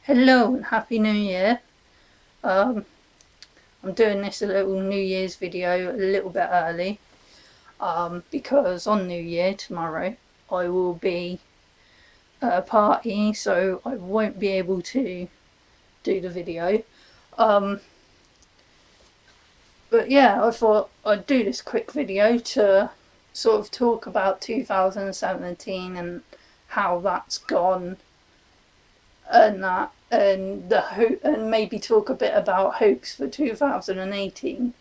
Hello and Happy New Year. I'm doing this a little New Year's video a little bit early because on New Year tomorrow I will be at a party, so I won't be able to do the video. But yeah, I thought I'd do this quick video to sort of talk about 2017 and how that's gone and that, and maybe talk a bit about hopes for 2018.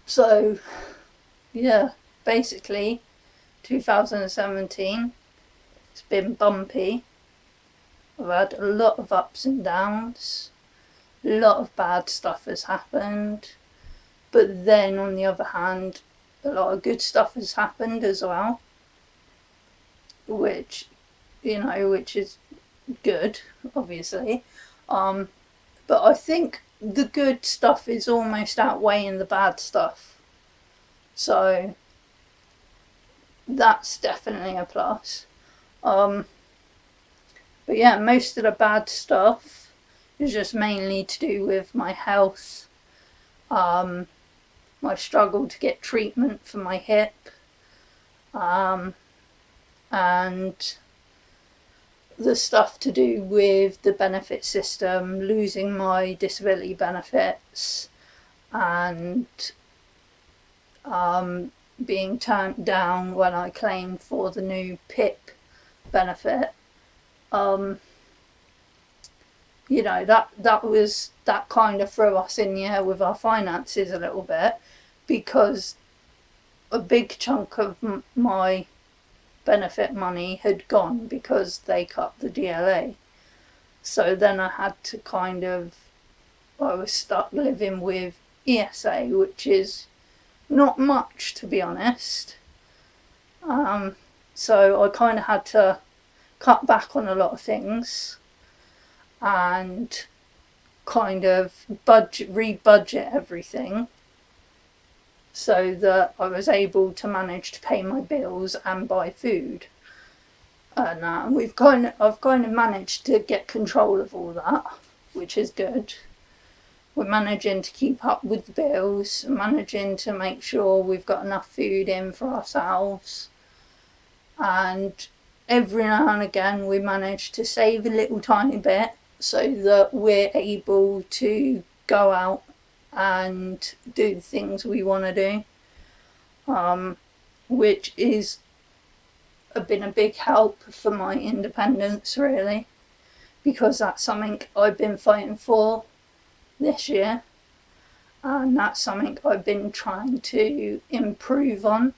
So yeah, basically 2017, it's been bumpy. I've had a lot of ups and downs, a lot of bad stuff has happened, but then on the other hand, a lot of good stuff has happened as well, which is good, obviously. But I think the good stuff is almost outweighing the bad stuff, so that's definitely a plus. But yeah, most of the bad stuff is just mainly to do with my health, my struggle to get treatment for my hip, and the stuff to do with the benefit system, losing my disability benefits, and being turned down when I claimed for the new PIP benefit. That kind of threw us in the air with our finances a little bit, because a big chunk of my benefit money had gone because they cut the DLA. So then I was stuck living with ESA, which is not much, to be honest. So I kind of had to cut back on a lot of things and kind of re-budget everything so that I was able to manage to pay my bills and buy food. And I've kind of managed to get control of all that, which is good. We're managing to keep up with the bills, managing to make sure we've got enough food in for ourselves, and every now and again we manage to save a little tiny bit so that we're able to go out and do the things we want to do, which is been a big help for my independence, really, because that's something I've been fighting for this year, and that's something I've been trying to improve on,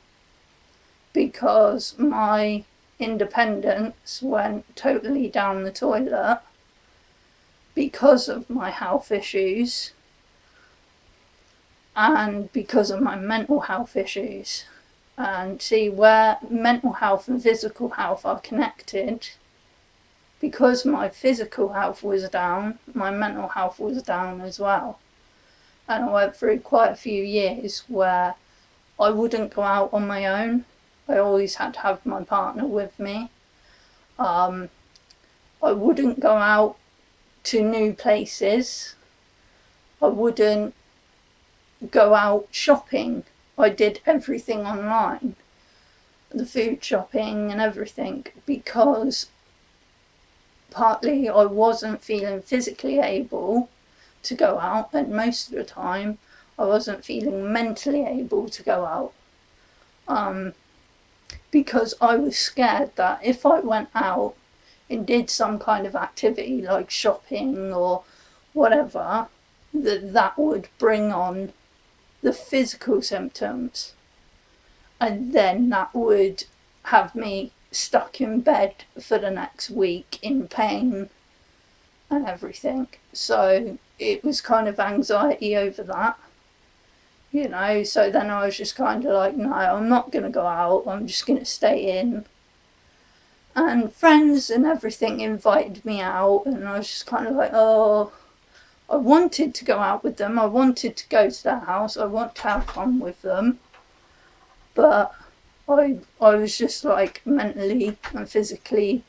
because my independence went totally down the toilet because of my health issues and because of my mental health issues. And see, where mental health and physical health are connected, because my physical health was down, my mental health was down as well. And I went through quite a few years where I wouldn't go out on my own. I always had to have my partner with me. I wouldn't go out to new places. I wouldn't go out shopping. I did everything online, the food shopping and everything, because partly I wasn't feeling physically able to go out, and most of the time I wasn't feeling mentally able to go out, because I was scared that if I went out and did some kind of activity like shopping or whatever, that would bring on the physical symptoms, and then that would have me stuck in bed for the next week in pain and everything. So it was kind of anxiety over that, so then I was just kind of like, no, I'm not going to go out, I'm just going to stay in. And friends and everything invited me out, and I was just kind of like, oh, I wanted to go out with them, I wanted to go to their house, I want to have fun with them, but I was just like mentally and physically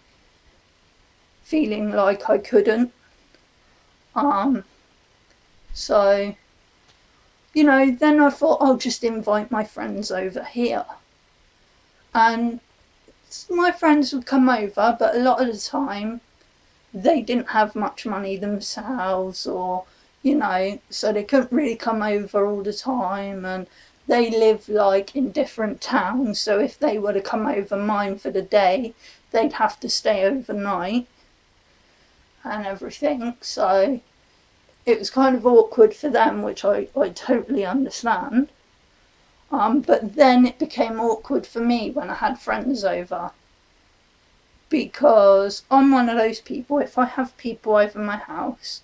feeling like I couldn't. So, then I thought I'll just invite my friends over here. And my friends would come over, but a lot of the time they didn't have much money themselves, or, so they couldn't really come over all the time, and they live like in different towns, so if they were to come over mine for the day, they'd have to stay overnight and everything. So it was kind of awkward for them, which I totally understand. But then it became awkward for me when I had friends over, because I'm one of those people, if I have people over my house,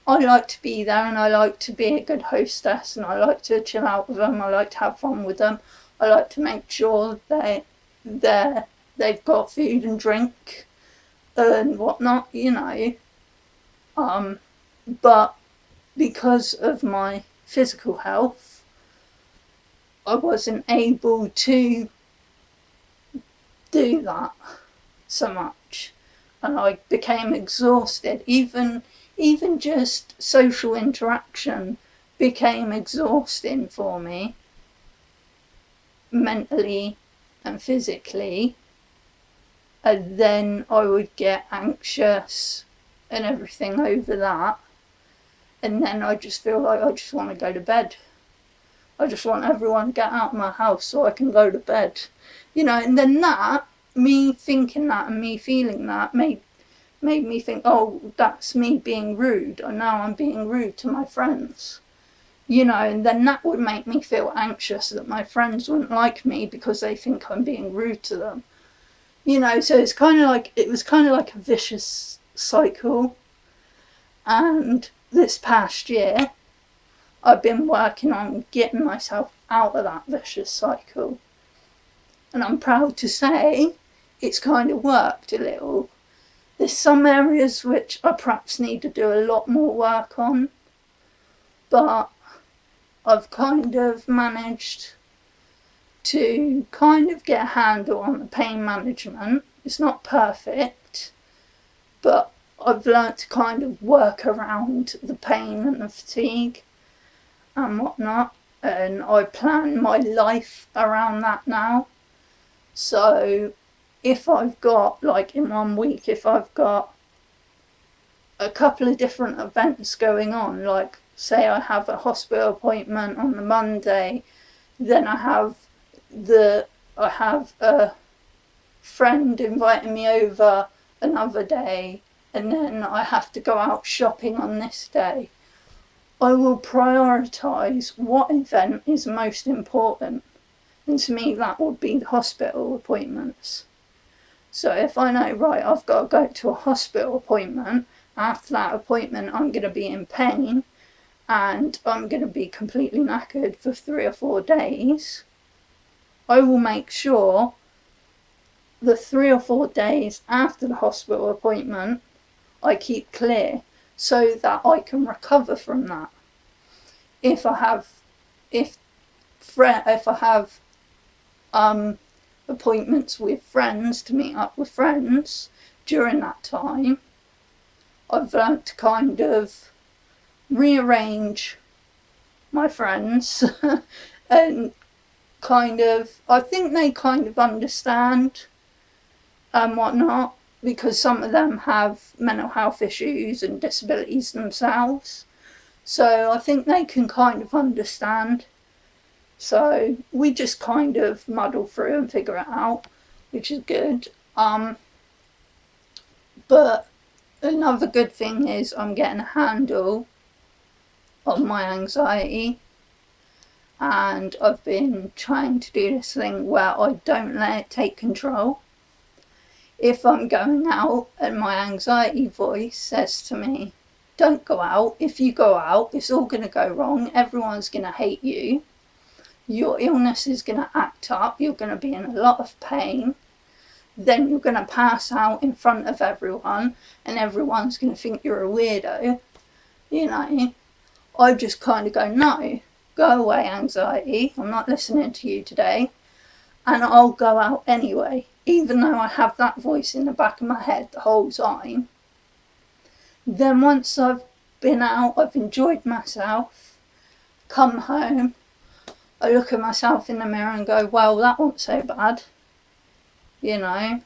I like to be there, and I like to be a good hostess, and I like to chill out with them, I like to have fun with them, I like to make sure they've got food and drink and whatnot, but because of my physical health, I wasn't able to do that so much, and I became exhausted. Even just social interaction became exhausting for me, mentally and physically, and then I would get anxious and everything over that, and then I just feel like I just want to go to bed. I just want everyone to get out of my house so I can go to bed, and then me thinking that and me feeling that made me think, oh, that's me being rude, or now I'm being rude to my friends, and then that would make me feel anxious that my friends wouldn't like me because they think I'm being rude to them, so it was kind of like a vicious cycle. And this past year, I've been working on getting myself out of that vicious cycle, and I'm proud to say it's kind of worked a little. There's some areas which I perhaps need to do a lot more work on, but I've kind of managed to kind of get a handle on the pain management. It's not perfect, but I've learnt to kind of work around the pain and the fatigue and whatnot, and I plan my life around that now. So if I've got, like in 1 week, if I've got a couple of different events going on, like say I have a hospital appointment on the Monday, then I have a friend inviting me over another day, and then I have to go out shopping on this day, I will prioritise what event is most important, and to me that would be the hospital appointments. So if I know, right, I've got to go to a hospital appointment, after that appointment I'm going to be in pain and I'm going to be completely knackered for 3 or 4 days, I will make sure the 3 or 4 days after the hospital appointment I keep clear, so that I can recover from that. If I have appointments with friends, to meet up with friends during that time, I've learnt to kind of rearrange my friends and I think they kind of understand and whatnot, because some of them have mental health issues and disabilities themselves, so I think they can kind of understand. So we just kind of muddle through and figure it out, which is good. But another good thing is I'm getting a handle on my anxiety, and I've been trying to do this thing where I don't let it take control. If I'm going out and my anxiety voice says to me, don't go out, if you go out it's all going to go wrong, everyone's going to hate you, your illness is going to act up, you're going to be in a lot of pain, then you're going to pass out in front of everyone and everyone's going to think you're a weirdo, I just kind of go, no, go away anxiety, I'm not listening to you today, and I'll go out anyway, even though I have that voice in the back of my head the whole time. Then once I've been out, I've enjoyed myself, come home, I look at myself in the mirror and go, well, that wasn't so bad. You know,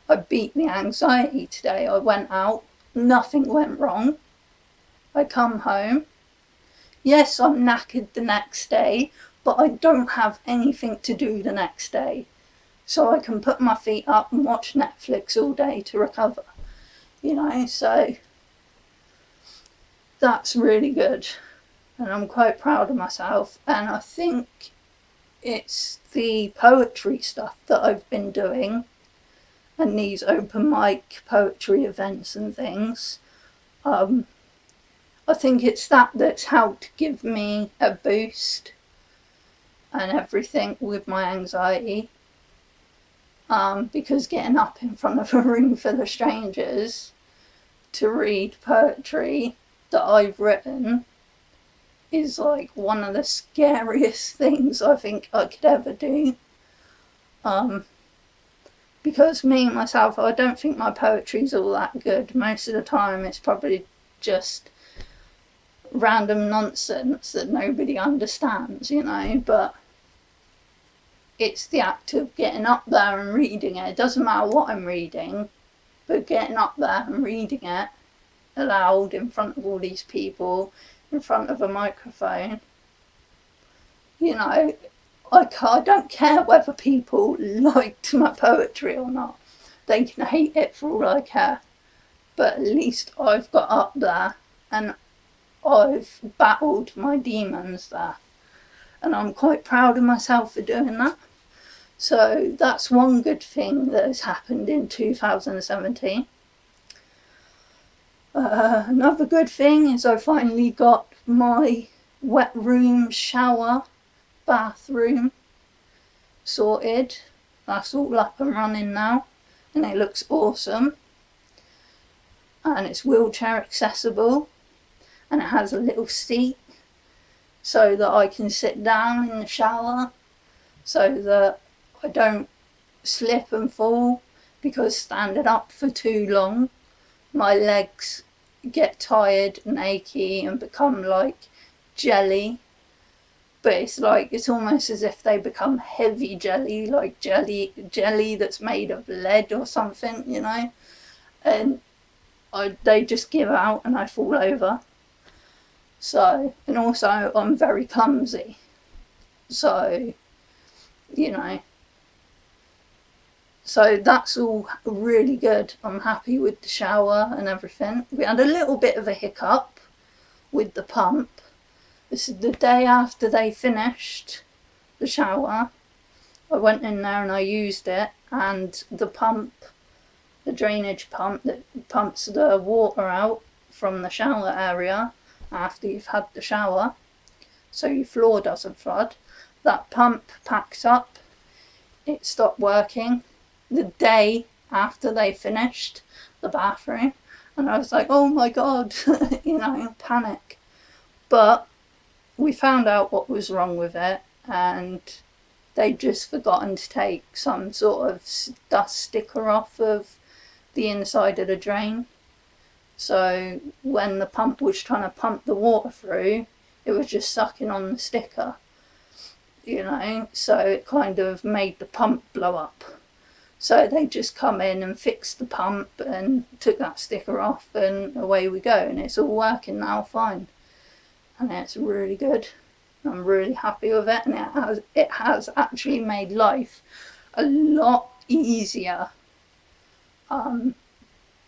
I beat the anxiety today. I went out, nothing went wrong. I come home. Yes, I'm knackered the next day, but I don't have anything to do the next day. So I can put my feet up and watch Netflix all day to recover. You know, so that's really good. And I'm quite proud of myself. And I think it's the poetry stuff that I've been doing and these open mic poetry events and things. I think it's that's helped give me a boost and everything with my anxiety. Because getting up in front of a room full of strangers to read poetry that I've written is like one of the scariest things I think I could ever do. Because me myself, I don't think my poetry's all that good. Most of the time it's probably just random nonsense that nobody understands, you know, but it's the act of getting up there and reading it. It doesn't matter what I'm reading, but getting up there and reading it aloud in front of all these people, in front of a microphone, you know, I don't care whether people liked my poetry or not. They can hate it for all I care. But at least I've got up there and I've battled my demons there. And I'm quite proud of myself for doing that. So that's one good thing that has happened in 2017. Another good thing is I finally got my wet room, shower, bathroom sorted. That's all up and running now and it looks awesome. And it's wheelchair accessible and it has a little seat so that I can sit down in the shower so that I don't slip and fall, because standing up for too long my legs get tired and achy and become like jelly. But it's almost as if they become heavy jelly, like jelly that's made of lead or something, you know, and they just give out and I fall over. So, and also I'm very clumsy, so, you know, so that's all really good. I'm happy with the shower and everything. We had a little bit of a hiccup with the pump. This is the day after they finished the shower. I went in there and I used it, and the pump, the drainage pump that pumps the water out from the shower area after you've had the shower, so your floor doesn't flood, that pump packed up. It stopped working the day after they finished the bathroom, and I was like, oh my god, you know, panic. But we found out what was wrong with it, and they'd just forgotten to take some sort of dust sticker off of the inside of the drain. So when the pump was trying to pump the water through, it was just sucking on the sticker, you know, so it kind of made the pump blow up. So they just come in and fixed the pump and took that sticker off, and away we go, and it's all working now fine. And it's really good. I'm really happy with it, and it has actually made life a lot easier.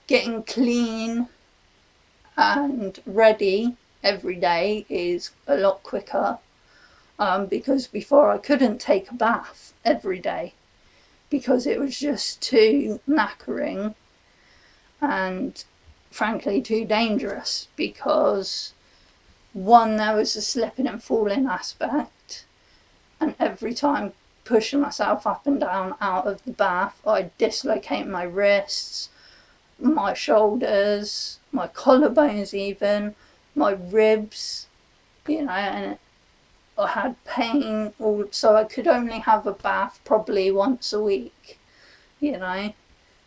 Getting clean and ready every day is a lot quicker, because before I couldn't take a bath every day because it was just too knackering and frankly too dangerous, because one, there was a slipping and falling aspect, and every time pushing myself up and down out of the bath I'd dislocate my wrists, my shoulders, my collarbones even, my ribs, you know, and I had pain, so I could only have a bath probably once a week, you know,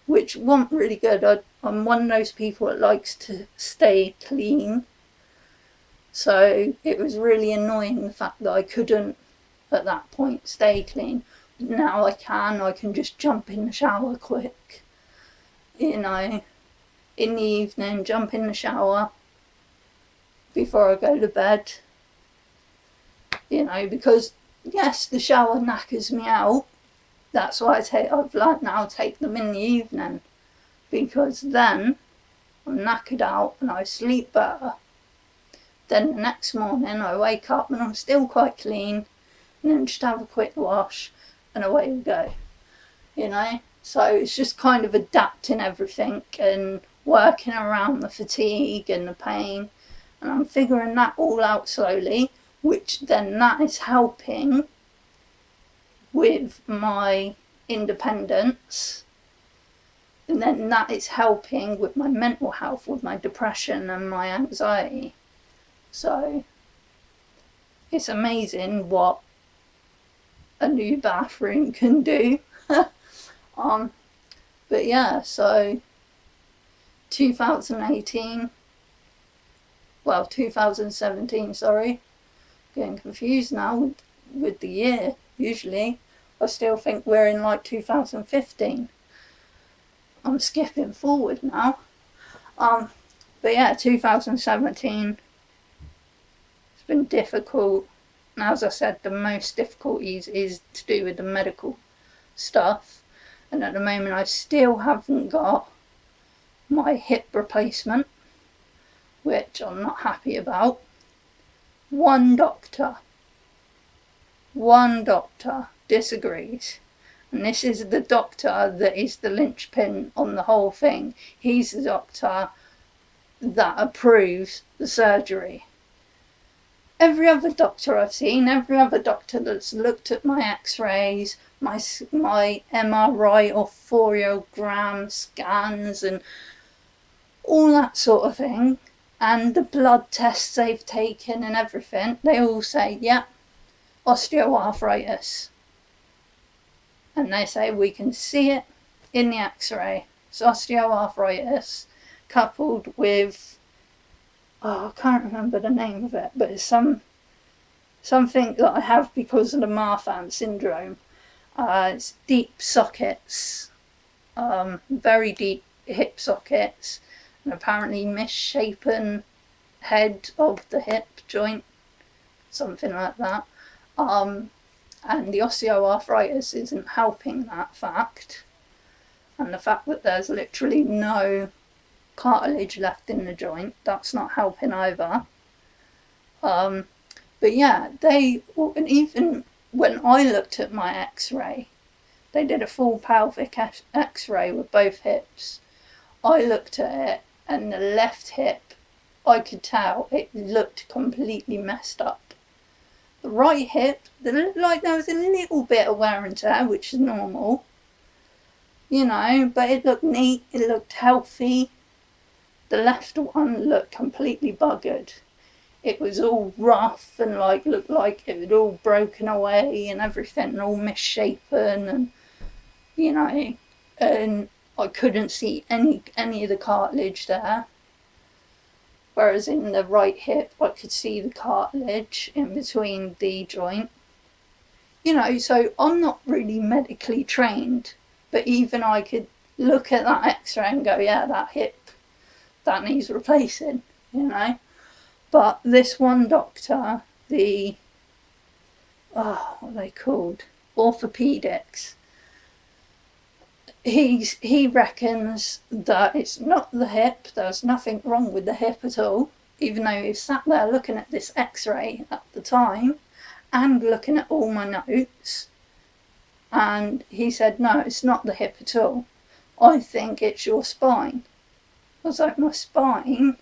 which wasn't really good. I'm one of those people that likes to stay clean, so it was really annoying the fact that I couldn't at that point stay clean. Now I can just jump in the shower quick, you know, in the evening, jump in the shower before I go to bed, you know, because yes, the shower knackers me out. That's why I've learnt now to take them in the evening, because then I'm knackered out and I sleep better. Then the next morning I wake up and I'm still quite clean, and then just have a quick wash and away we go, you know. So it's just kind of adapting everything and working around the fatigue and the pain, and I'm figuring that all out slowly, which then that is helping with my independence, and then that is helping with my mental health, with my depression and my anxiety. So it's amazing what a new bathroom can do. But yeah, so 2017, sorry, getting confused now with the year. Usually I still think we're in like 2015. I'm skipping forward now. But yeah, 2017, it's been difficult. And as I said, the most difficulties is to do with the medical stuff. And at the moment I still haven't got my hip replacement, which I'm not happy about. One doctor disagrees. And this is the doctor that is the linchpin on the whole thing. He's the doctor that approves the surgery. Every other doctor I've seen, every other doctor that's looked at my x-rays, my MRI or audiogram scans and all that sort of thing, and the blood tests they've taken and everything, they all say, yeah, osteoarthritis. And they say we can see it in the x-ray. It's osteoarthritis coupled with, I can't remember the name of it, but it's something that I have because of the Marfan syndrome. It's deep sockets, very deep hip sockets, and apparently misshapen head of the hip joint, something like that. And the osteoarthritis isn't helping that fact, and the fact that there's literally no cartilage left in the joint, that's not helping either. But yeah, and even when I looked at my x-ray, they did a full pelvic x-ray with both hips. I looked at it, and the left hip, I could tell it looked completely messed up. The right hip, like there was a little bit of wear and tear, which is normal, you know, but it looked neat, it looked healthy. The left one looked completely buggered. It was all rough and looked like it had all broken away and everything, and all misshapen, and you know, and I couldn't see any of the cartilage there. Whereas in the right hip, I could see the cartilage in between the joint. You know, so I'm not really medically trained, but even I could look at that x-ray and go, yeah, that hip, that needs replacing, you know. But this one doctor, what are they called? Orthopedics. He reckons that it's not the hip, there's nothing wrong with the hip at all, even though he sat there looking at this x-ray at the time and looking at all my notes, and he said, no, it's not the hip at all. I think it's your spine. I was like, my spine?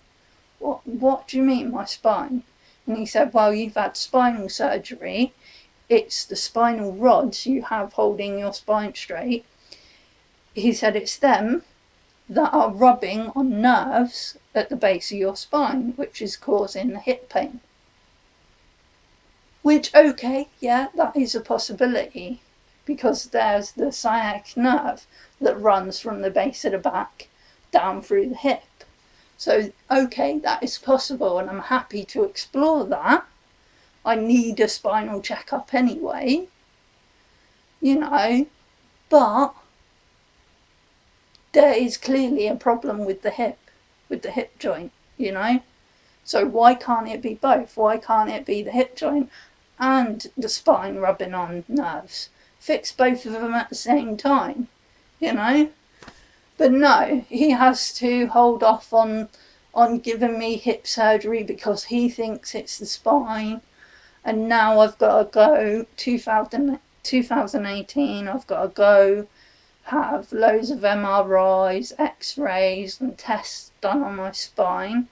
What do you mean, my spine? And he said, well, you've had spinal surgery. It's the spinal rods you have holding your spine straight. He said it's them that are rubbing on nerves at the base of your spine, which is causing the hip pain. Which, okay, yeah, that is a possibility, because there's the sciatic nerve that runs from the base of the back down through the hip. So, okay, that is possible, and I'm happy to explore that. I need a spinal checkup anyway, but there is clearly a problem with the hip joint, So why can't it be both? Why can't it be the hip joint and the spine rubbing on nerves? Fix both of them at the same time, But no, he has to hold off on giving me hip surgery because he thinks it's the spine. And now I've got to go 2018, I've got to go have loads of MRIs, X-rays and tests done on my spine.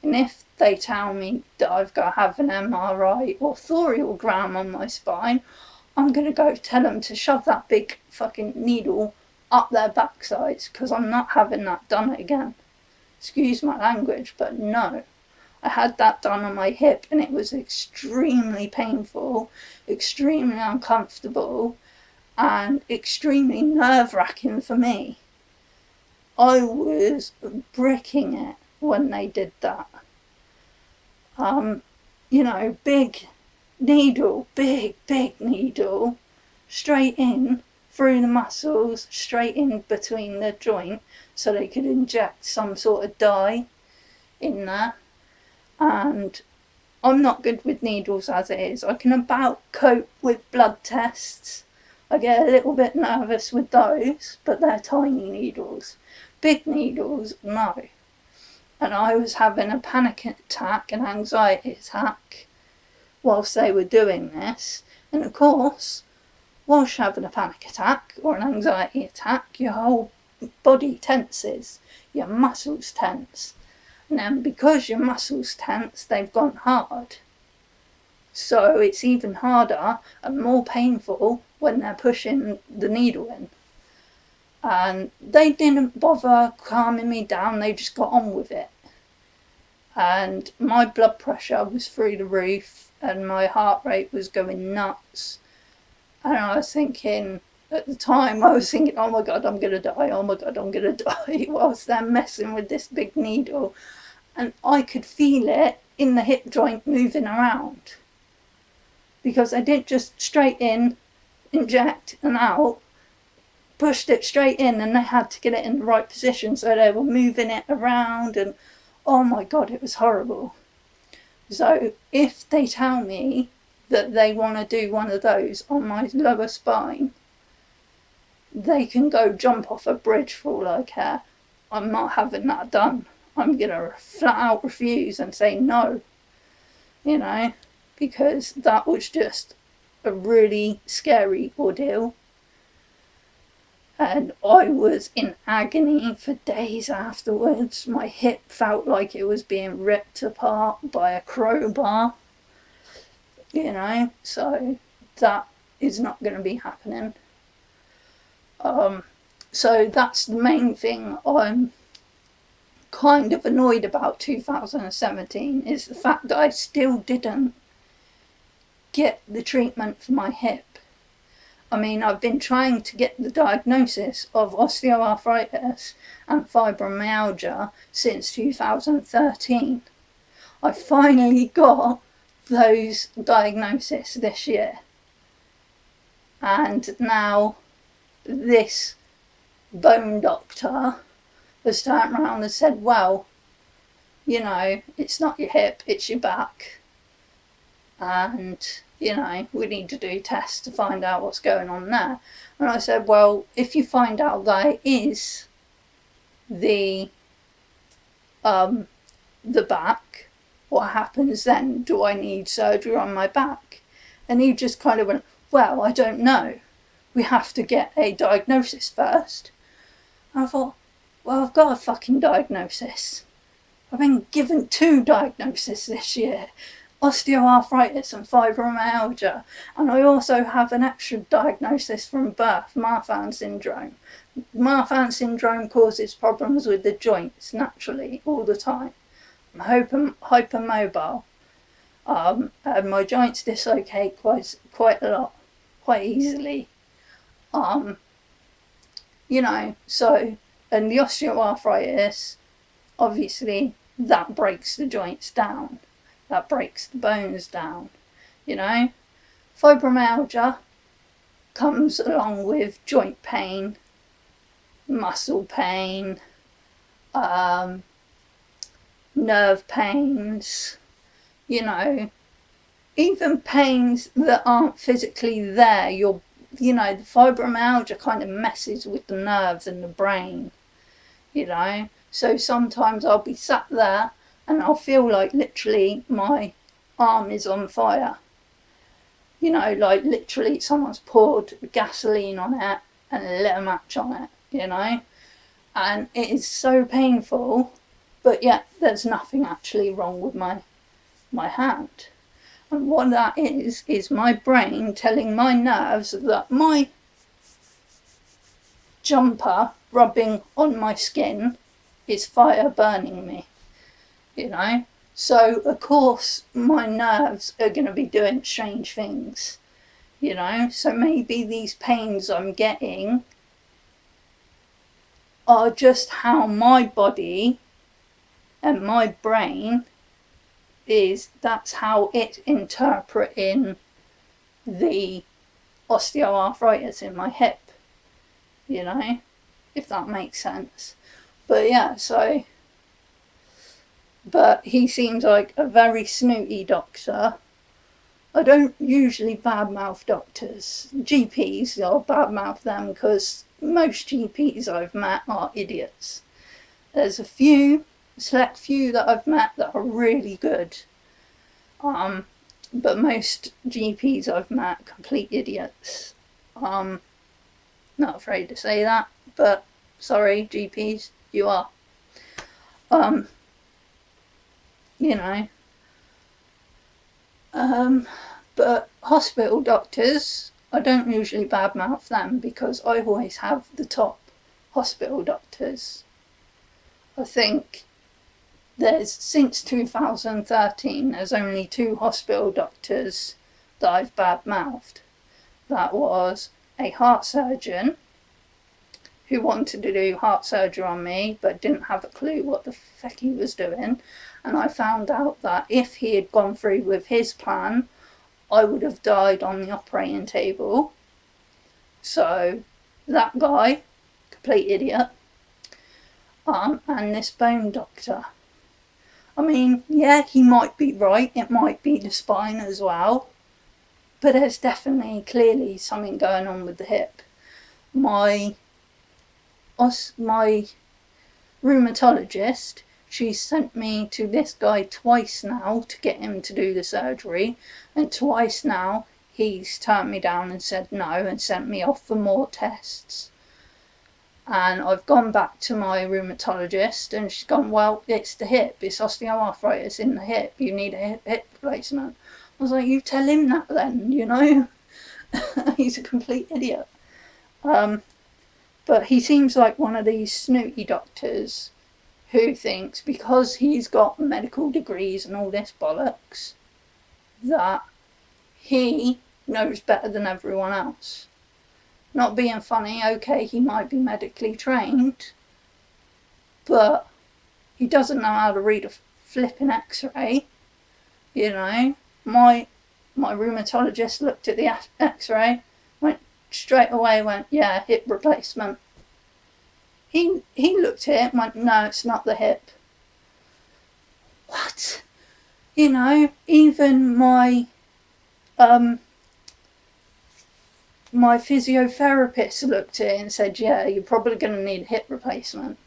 And if they tell me that I've got to have an MRI or thoraogram on my spine, I'm going to go tell them to shove that big fucking needle up their backsides, because I'm not having that done again. Excuse my language, but no. I had that done on my hip and it was extremely painful, extremely uncomfortable, and extremely nerve-wracking for me. I was bricking it when they did that. Big needle, big needle, straight in through the muscles, straight in between the joint, so they could inject some sort of dye in there. And I'm not good with needles as it is. I can about cope with blood tests. I get a little bit nervous with those, but they're tiny needles. Big needles, no. And I was having a panic attack, an anxiety attack, whilst they were doing this. And of course, whilst you're having a panic attack or an anxiety attack, your whole body tenses, your muscles tense. And then because your muscles tense, they've gone hard. So it's even harder and more painful when they're pushing the needle in. And they didn't bother calming me down, they just got on with it. And my blood pressure was through the roof and my heart rate was going nuts. And I was thinking, at the time, oh my God, I'm going to die, oh my God, I'm going to die, whilst they're messing with this big needle. And I could feel it in the hip joint moving around. Because they didn't just straight in, inject and out, pushed it straight in, and they had to get it in the right position, so they were moving it around, and oh my God, it was horrible. So if they tell me that they want to do one of those on my lower spine, they can go jump off a bridge for all I care. I'm not having that done. I'm going to flat out refuse and say no, because that was just a really scary ordeal. And I was in agony for days afterwards. My hip felt like it was being ripped apart by a crowbar, so that is not going to be happening. So that's the main thing I'm kind of annoyed about 2017, is the fact that I still didn't get the treatment for my hip. I mean, I've been trying to get the diagnosis of osteoarthritis and fibromyalgia since 2013. I finally got those diagnoses this year. And now this bone doctor has turned around and said, well, it's not your hip, it's your back. And, we need to do tests to find out what's going on there. And I said, well, if you find out that it is the back, what happens then? Do I need surgery on my back? And he just kind of went, well, I don't know. We have to get a diagnosis first. And I thought, well, I've got a fucking diagnosis. I've been given 2 diagnoses this year. Osteoarthritis and fibromyalgia. And I also have an extra diagnosis from birth, Marfan syndrome. Marfan syndrome causes problems with the joints naturally all the time. I'm hypermobile. And my joints dislocate quite a lot, quite easily. So, and the osteoarthritis, obviously, that breaks the joints down. That breaks the bones down, Fibromyalgia comes along with joint pain, muscle pain, nerve pains, even pains that aren't physically there. The fibromyalgia kind of messes with the nerves and the brain, So sometimes I'll be sat there and I'll feel like literally my arm is on fire. Like literally someone's poured gasoline on it and lit a match on it, And it is so painful, but yet there's nothing actually wrong with my hand. And what that is my brain telling my nerves that my jumper rubbing on my skin is fire burning me, So, of course, my nerves are going to be doing strange things, So maybe these pains I'm getting are just how my body and my brain that's how it's interpreting the osteoarthritis in my hip, if that makes sense. But yeah, but he seems like a very snooty doctor. I don't usually badmouth doctors. GPs, I'll badmouth them because most GPs I've met are idiots. There's a select few that I've met that are really good. But most GPs I've met, complete idiots. Not afraid to say that, but sorry, GPs, you are. But hospital doctors, I don't usually badmouth them because I always have the top hospital doctors. I think since 2013, there's only 2 hospital doctors that I've badmouthed. That was a heart surgeon who wanted to do heart surgery on me but didn't have a clue what the feck he was doing. And I found out that if he had gone through with his plan, I would have died on the operating table. So that guy, complete idiot. And this bone doctor. I mean, yeah, he might be right. It might be the spine as well. But there's definitely, clearly something going on with the hip. My rheumatologist, she's sent me to this guy twice now to get him to do the surgery. And twice now, he's turned me down and said no and sent me off for more tests. And I've gone back to my rheumatologist and she's gone, well, it's the hip. It's osteoarthritis in the hip. You need a hip replacement. I was like, you tell him that then, He's a complete idiot. But he seems like one of these snooty doctors who thinks because he's got medical degrees and all this bollocks that he knows better than everyone else. Not being funny, okay, he might be medically trained, but he doesn't know how to read a flipping x-ray, My rheumatologist looked at the x-ray, straight away went, yeah, hip replacement. He looked at it and went, no, it's not the hip. What? Even my physiotherapist looked at it and said, yeah, you're probably going to need a hip replacement.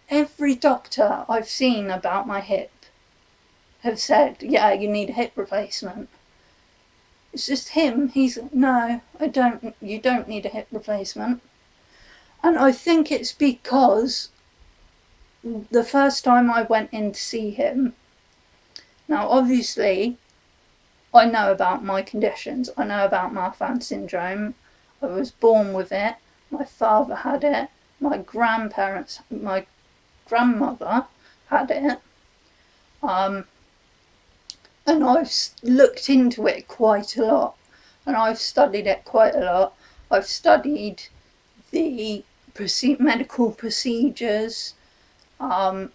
Every doctor I've seen about my hip have said, yeah, you need a hip replacement. It's just him. He's, no, you don't need a hip replacement. And I think it's because the first time I went in to see him, now obviously I know about my conditions. I know about Marfan syndrome. I was born with it. My father had it. My grandmother had it. And I've looked into it quite a lot, and I've studied it quite a lot. I've studied the medical procedures, and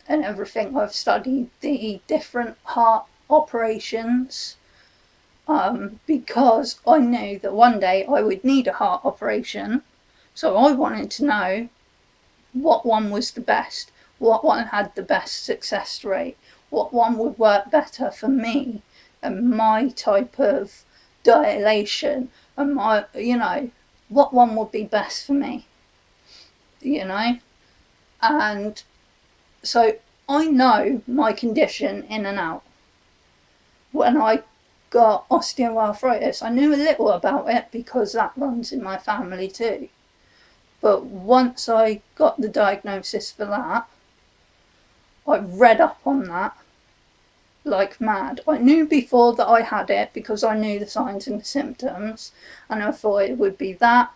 everything. I've studied the different heart operations, because I knew that one day I would need a heart operation. So I wanted to know what one was the best, what one had the best success rate, what one would work better for me and my type of dilation and my, what one would be best for me, and so I know my condition in and out. When I got osteoarthritis, I knew a little about it because that runs in my family too. But once I got the diagnosis for that, I read up on that like mad. I knew before that I had it because I knew the signs and the symptoms, and I thought it would be that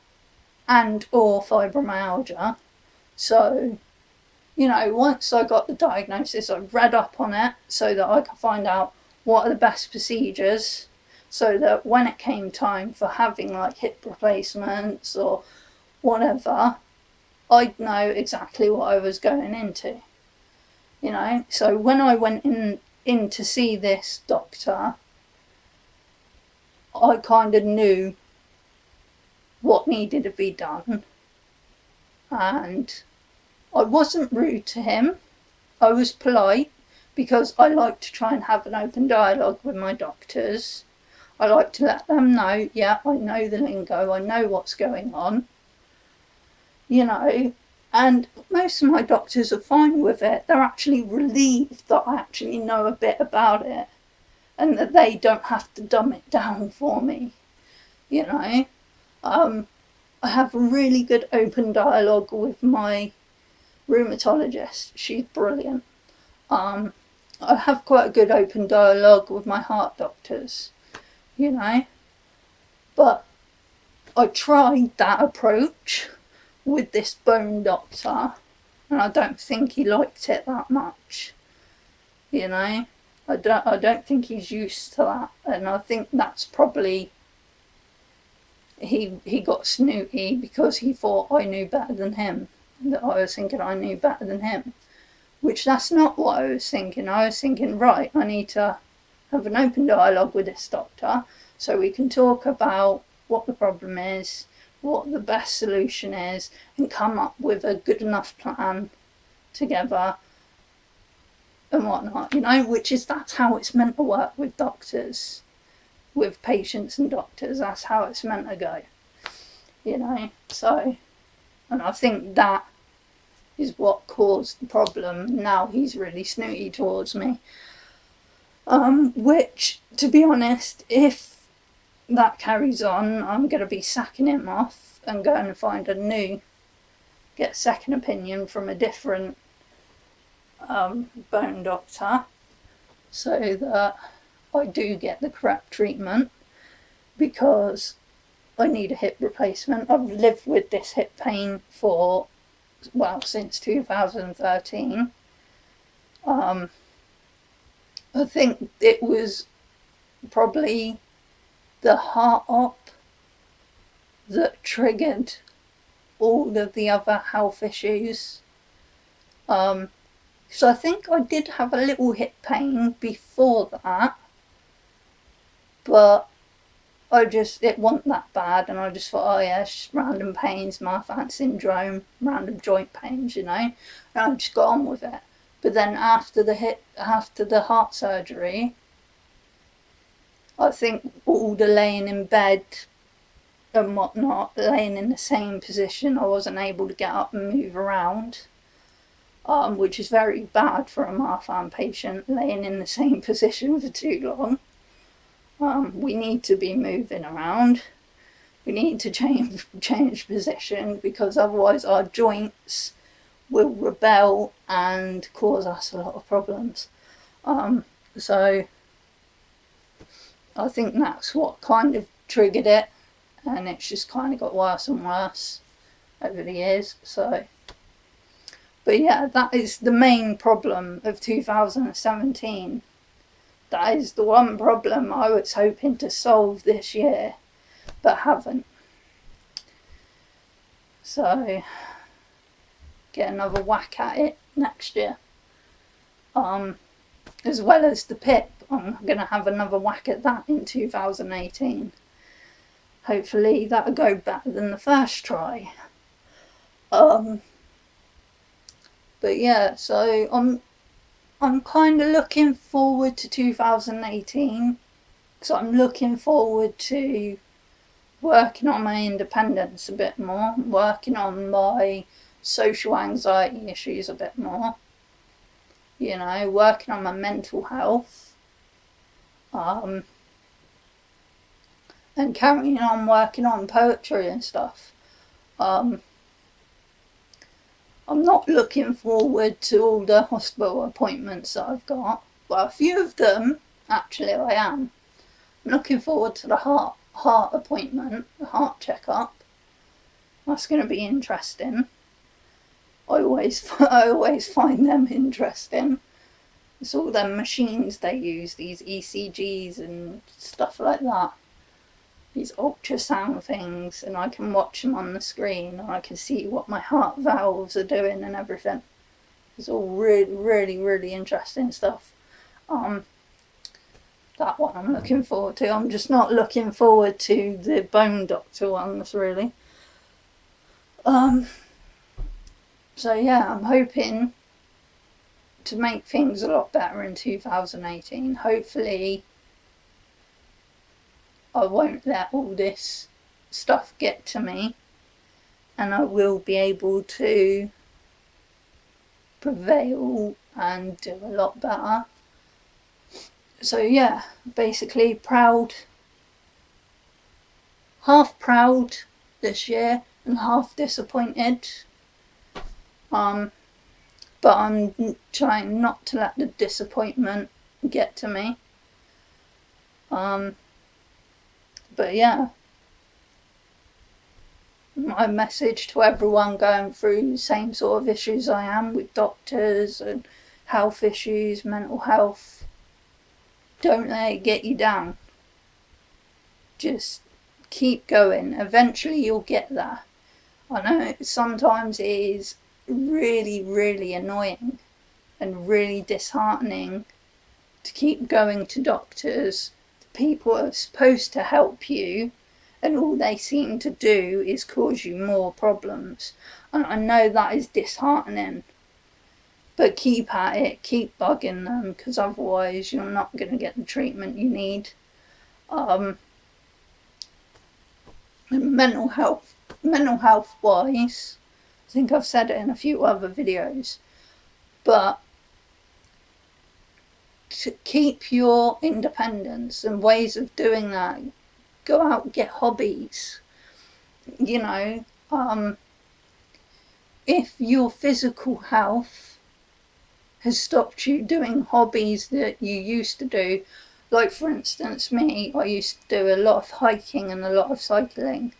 and or fibromyalgia. So, once I got the diagnosis, I read up on it so that I could find out what are the best procedures, so that when it came time for having like hip replacements or whatever, I'd know exactly what I was going into. So when I went in to see this doctor, I kind of knew what needed to be done, and I wasn't rude to him. I was polite because I like to try and have an open dialogue with my doctors. I like to let them know, yeah, I know the lingo, I know what's going on, and most of my doctors are fine with it. They're actually relieved that I actually know a bit about it and that they don't have to dumb it down for me. I have a really good open dialogue with my rheumatologist. She's brilliant. I have quite a good open dialogue with my heart doctors, but I tried that approach with this bone doctor, and I don't think he liked it that much. I don't think he's used to that, and I think that's probably he got snooty because he thought I knew better than him. That I was thinking I knew better than him, which that's not what I was thinking. I was thinking, right, I need to have an open dialogue with this doctor so we can talk about what the problem is, what the best solution is, and come up with a good enough plan together and whatnot, that's how it's meant to work with doctors, with patients and doctors. That's how it's meant to go, so, and I think that is what caused the problem. Now he's really snooty towards me, which, to be honest, if that carries on, I'm going to be sacking him off and going to find get a second opinion from a different bone doctor, so that I do get the correct treatment, because I need a hip replacement. I've lived with this hip pain since 2013. I think it was probably the heart op that triggered all of the other health issues. So I think I did have a little hip pain before that, but it wasn't that bad, and I just thought, oh yeah, it's just random pains, Marfan syndrome, random joint pains, and I just got on with it. But then after the heart surgery, I think all the laying in bed and whatnot, laying in the same position, I wasn't able to get up and move around, which is very bad for a Marfan patient, laying in the same position for too long. We need to be moving around. We need to change position, because otherwise our joints will rebel and cause us a lot of problems. So I think that's what kind of triggered it, and it's just kind of got worse and worse over the years. So But yeah, that is the main problem of 2017. That is the one problem I was hoping to solve this year, but haven't. So, get another whack at it next year. As well as the PIP, I'm going to have another whack at that in 2018. Hopefully that'll go better than the first try. But yeah, so I'm kind of looking forward to 2018, because I'm looking forward to working on my independence a bit more, working on my social anxiety issues a bit more, you know, working on my mental health, and carrying on working on poetry and stuff. I'm not looking forward to all the hospital appointments that I've got. Well, a few of them, actually, I am. I'm looking forward to the heart appointment, the heart checkup. That's going to be interesting. I always find them interesting. It's all them machines they use, these ECGs and stuff like that. These ultrasound things, and I can watch them on the screen, and I can see what my heart valves are doing and everything. It's all really, really, really interesting stuff. That one I'm looking forward to. I'm just not looking forward to the bone doctor ones, really. So yeah, I'm hoping to make things a lot better in 2018. Hopefully I won't let all this stuff get to me, and I will be able to prevail and do a lot better. So yeah, basically half proud this year and half disappointed. But I'm trying not to let the disappointment get to me. But yeah, my message to everyone going through the same sort of issues I am, with doctors and health issues, mental health, don't let it get you down. Just keep going. Eventually you'll get there. I know sometimes it is really, really annoying and really disheartening to keep going to doctors, the people who are supposed to help you, and all they seem to do is cause you more problems. And I know that is disheartening, but keep at it, keep bugging them, because otherwise you're not going to get the treatment you need. Mental health wise, I think I've said it in a few other videos, but to keep your independence and ways of doing that, go out and get hobbies. You know, if your physical health has stopped you doing hobbies that you used to do, like for instance me, I used to do a lot of hiking and a lot of cycling,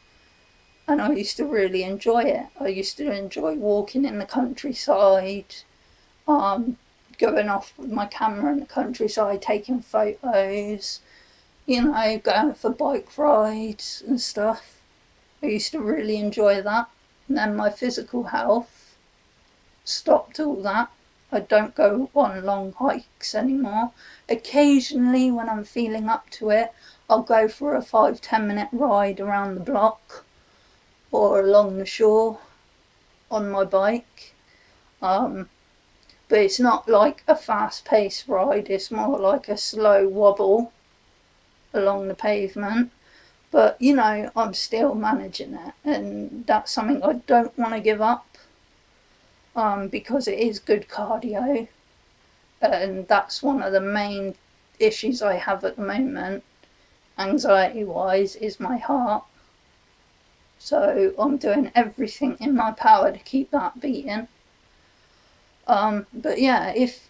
and I used to really enjoy it. I used to enjoy walking in the countryside, going off with my camera in the countryside, taking photos, you know, going for bike rides and stuff. I used to really enjoy that. And then my physical health stopped all that. I don't go on long hikes anymore. Occasionally, when I'm feeling up to it, I'll go for a 5-10 minute ride around the block or along the shore on my bike. But it's not like a fast-paced ride, it's more like a slow wobble along the pavement. But, you know, I'm still managing it, and that's something I don't want to give up, because it is good cardio, and that's one of the main issues I have at the moment, anxiety-wise, is my heart. So I'm doing everything in my power to keep that beating. But yeah, if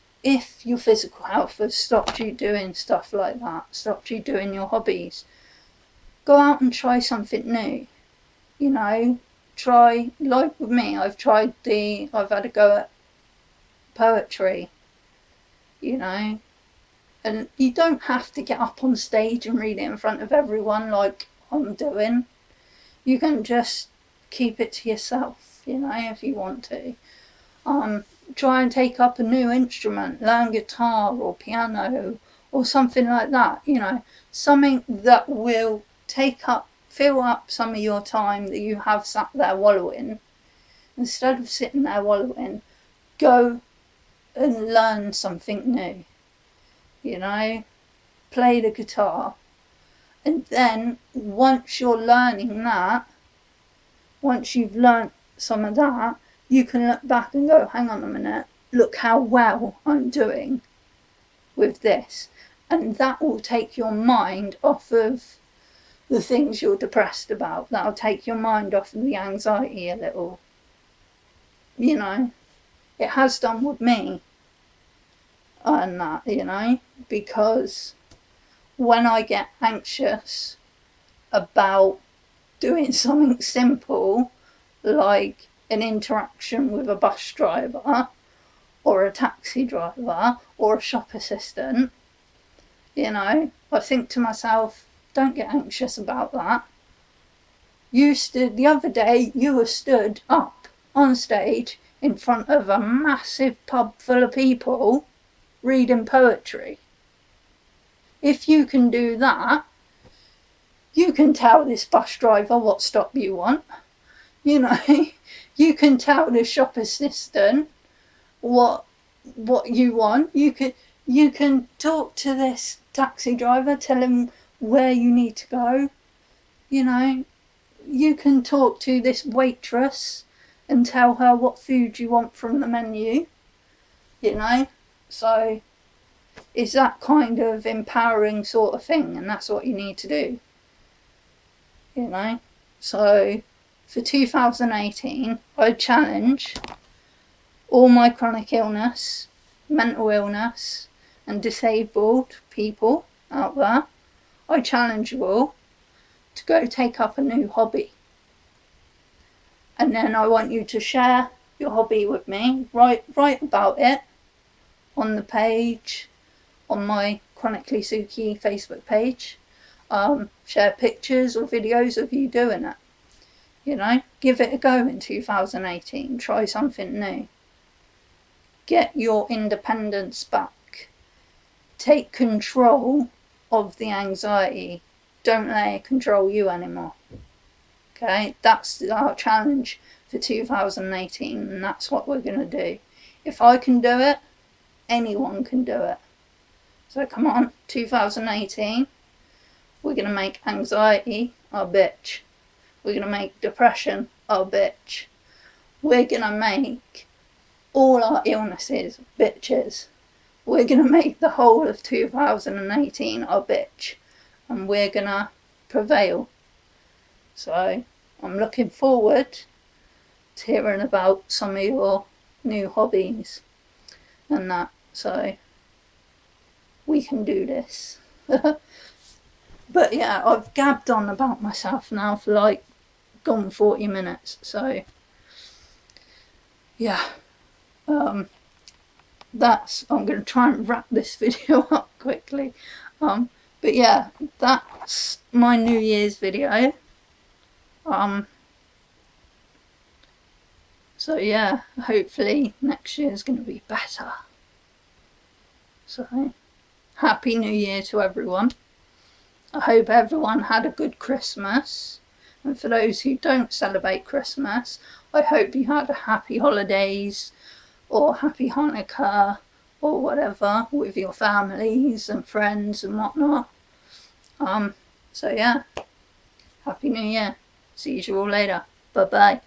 your physical health has stopped you doing stuff like that, stopped you doing your hobbies, go out and try something new. You know, try, like with me, I've had a go at poetry, you know. And you don't have to get up on stage and read it in front of everyone like I'm doing. You can just keep it to yourself, you know, if you want to. Try and take up a new instrument, learn guitar or piano or something like that, you know, something that will fill up some of your time that you have sat there wallowing. Instead of sitting there wallowing, go and learn something new, you know, play the guitar. And then once you're learning that, once you've learnt some of that, you can look back and go, hang on a minute, look how well I'm doing with this. And that will take your mind off of the things you're depressed about. That'll take your mind off of the anxiety a little. You know, it has done with me. And that, you know, because when I get anxious about doing something simple, like an interaction with a bus driver or a taxi driver or a shop assistant, you know, I think to myself, don't get anxious about that. The other day, you were stood up on stage in front of a massive pub full of people reading poetry. If you can do that, you can tell this bus driver what stop you want. You know, you can tell the shop assistant what you want. You can talk to this taxi driver, tell him where you need to go. You know, you can talk to this waitress and tell her what food you want from the menu. You know, so it's that kind of empowering sort of thing, and that's what you need to do. You know, so for 2018, I challenge all my chronic illness, mental illness, and disabled people out there. I challenge you all to go take up a new hobby. And then I want you to share your hobby with me. Write about it on the page, on my Chronically Suki Facebook page. Share pictures or videos of you doing it. You know, give it a go in 2018. Try something new. Get your independence back. Take control of the anxiety. Don't let it control you anymore. Okay, that's our challenge for 2018, and that's what we're going to do. If I can do it, anyone can do it. So come on, 2018, we're going to make anxiety our bitch. We're going to make depression our bitch. We're going to make all our illnesses bitches. We're going to make the whole of 2018 our bitch. And we're going to prevail. So I'm looking forward to hearing about some of your new hobbies and that. So we can do this. But yeah, I've gabbed on about myself now for like gone 40 minutes. So yeah, I'm going to try and wrap this video up quickly. But yeah, that's my New Year's video. So yeah, hopefully next year's going to be better. So, Happy New Year to everyone. I hope everyone had a good Christmas. And for those who don't celebrate Christmas, I hope you had a happy holidays or happy Hanukkah or whatever with your families and friends and whatnot. So yeah, Happy New Year. See you all later. Bye bye.